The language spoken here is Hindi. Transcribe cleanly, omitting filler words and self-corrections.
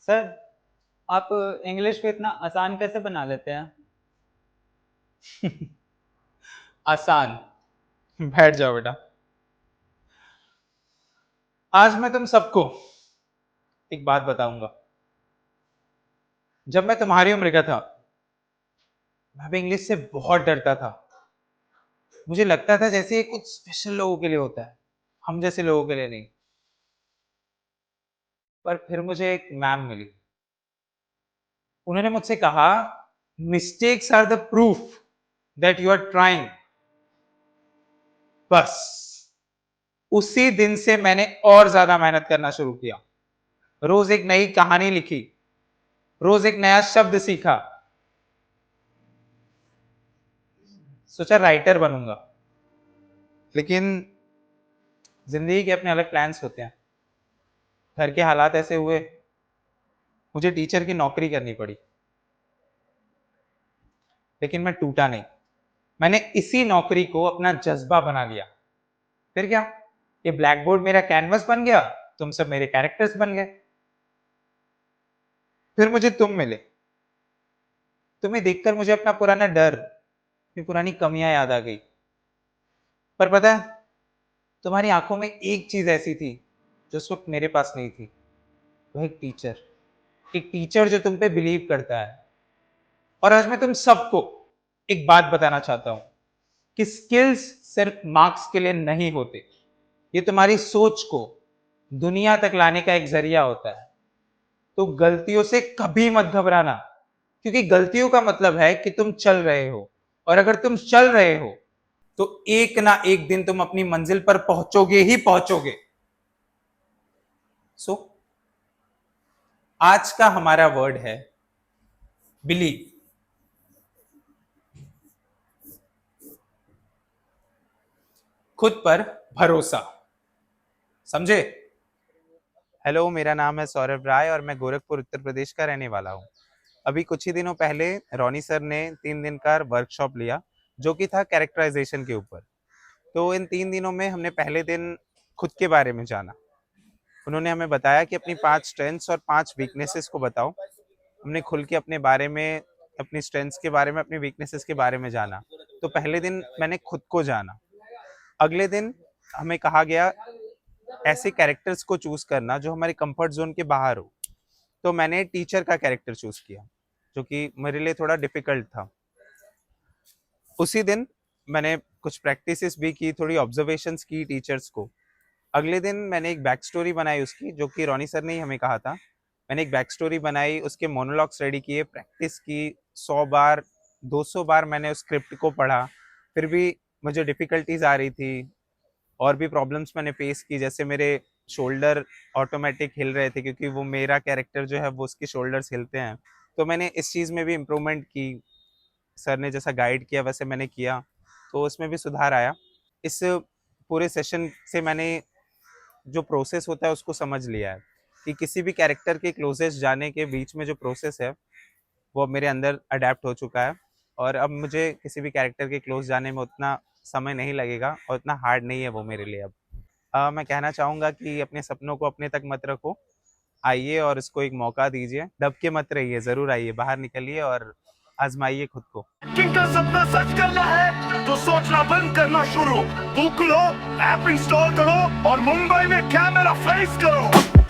सर, आप इंग्लिश को इतना आसान कैसे बना लेते हैं? आसान। बैठ जाओ बेटा। आज मैं तुम सबको एक बात बताऊंगा। जब मैं तुम्हारी उम्र का था, मैं भी इंग्लिश से बहुत डरता था। मुझे लगता था जैसे ये कुछ स्पेशल लोगों के लिए होता है, हम जैसे लोगों के लिए नहीं। पर फिर मुझे एक मैम मिली। उन्होंने मुझसे कहा, mistakes are the proof that you are trying. बस उसी दिन से मैंने और ज्यादा मेहनत करना शुरू किया। रोज एक नई कहानी लिखी, रोज एक नया शब्द सीखा। सोचा राइटर बनूंगा। लेकिन जिंदगी के अपने अलग प्लान्स होते हैं। घर के हालात ऐसे हुए, मुझे टीचर की नौकरी करनी पड़ी। लेकिन मैं टूटा नहीं। मैंने इसी नौकरी को अपना जज्बा बना लिया। फिर क्या, ये ब्लैक बोर्ड मेरा कैनवस बन गया, तुम सब मेरे कैरेक्टर्स बन गए। फिर मुझे तुम मिले। तुम्हें देखकर मुझे अपना पुराना डर, अपनी पुरानी कमियां याद आ गई। पर पता है, तुम्हारी आंखों में एक चीज ऐसी थी जो उस वक्त मेरे पास नहीं थी। वह एक टीचर जो तुम पे बिलीव करता है। और आज मैं तुम सबको एक बात बताना चाहता हूं कि स्किल्स सिर्फ मार्क्स के लिए नहीं होते। ये तुम्हारी सोच को दुनिया तक लाने का एक जरिया होता है। तो गलतियों से कभी मत घबराना, क्योंकि गलतियों का मतलब है कि तुम चल रहे हो। और अगर तुम चल रहे हो तो एक ना एक दिन तुम अपनी मंजिल पर पहुंचोगे ही पहुंचोगे। सो आज का हमारा वर्ड है बिलीव। खुद पर भरोसा। समझे? हेलो, मेरा नाम है सौरभ राय और मैं गोरखपुर उत्तर प्रदेश का रहने वाला हूँ। अभी कुछ ही दिनों पहले रोनी सर ने 3 दिन का वर्कशॉप लिया, जो कि था कैरेक्टराइजेशन के ऊपर। तो इन 3 दिनों में हमने पहले दिन खुद के बारे में जाना। उन्होंने हमें बताया कि अपनी 5 स्ट्रेंथ्स और 5 वीकनेसेस को बताओ। हमने खुल के अपने बारे में, अपनी स्ट्रेंथ्स के बारे में, अपनी वीकनेसेस के बारे में जाना। तो पहले दिन मैंने खुद को जाना। अगले दिन हमें कहा गया ऐसे कैरेक्टर्स को चूज करना जो हमारे कंफर्ट जोन के बाहर हो। तो मैंने टीचर का कैरेक्टर चूज किया, जो कि मेरे लिए थोड़ा डिफिकल्ट था। उसी दिन मैंने कुछ प्रैक्टिसेस भी की, थोड़ी ऑब्जर्वेशंस की टीचर्स को। अगले दिन मैंने एक बैक स्टोरी बनाई उसकी, जो कि रोनी सर ने ही हमें कहा था। मैंने एक बैक स्टोरी बनाई, उसके मोनोलॉग्स रेडी किए, प्रैक्टिस की 100 बार, 200 बार मैंने उस स्क्रिप्ट को पढ़ा। फिर भी मुझे डिफिकल्टीज आ रही थी, और भी प्रॉब्लम्स मैंने फेस की, जैसे मेरे शोल्डर ऑटोमेटिक हिल रहे थे, क्योंकि वो मेरा कैरेक्टर जो है वो उसके शोल्डर्स हिलते हैं। तो मैंने इस चीज़ में भी इम्प्रूवमेंट की। सर ने जैसा गाइड किया वैसे मैंने किया, तो उसमें भी सुधार आया। इस पूरे सेशन से मैंने जो प्रोसेस होता है उसको समझ लिया है, कि किसी भी कैरेक्टर के क्लोजेस्ट जाने के बीच में जो प्रोसेस है वो अब मेरे अंदर अडेप्ट हो चुका है। और अब मुझे किसी भी कैरेक्टर के क्लोज जाने में उतना समय नहीं लगेगा, और उतना हार्ड नहीं है वो मेरे लिए अब। मैं कहना चाहूँगा कि अपने सपनों को अपने तक मत रखो। आइए और इसको एक मौका दीजिए, दब के मत रहिए, ज़रूर आइए, बाहर निकलिए और आजमाइए खुद को। जिनका सपना सच करना है तो सोचना बंद करना शुरू। बुक लो, ऐप इंस्टॉल करो और मुंबई में कैमरा फेस करो।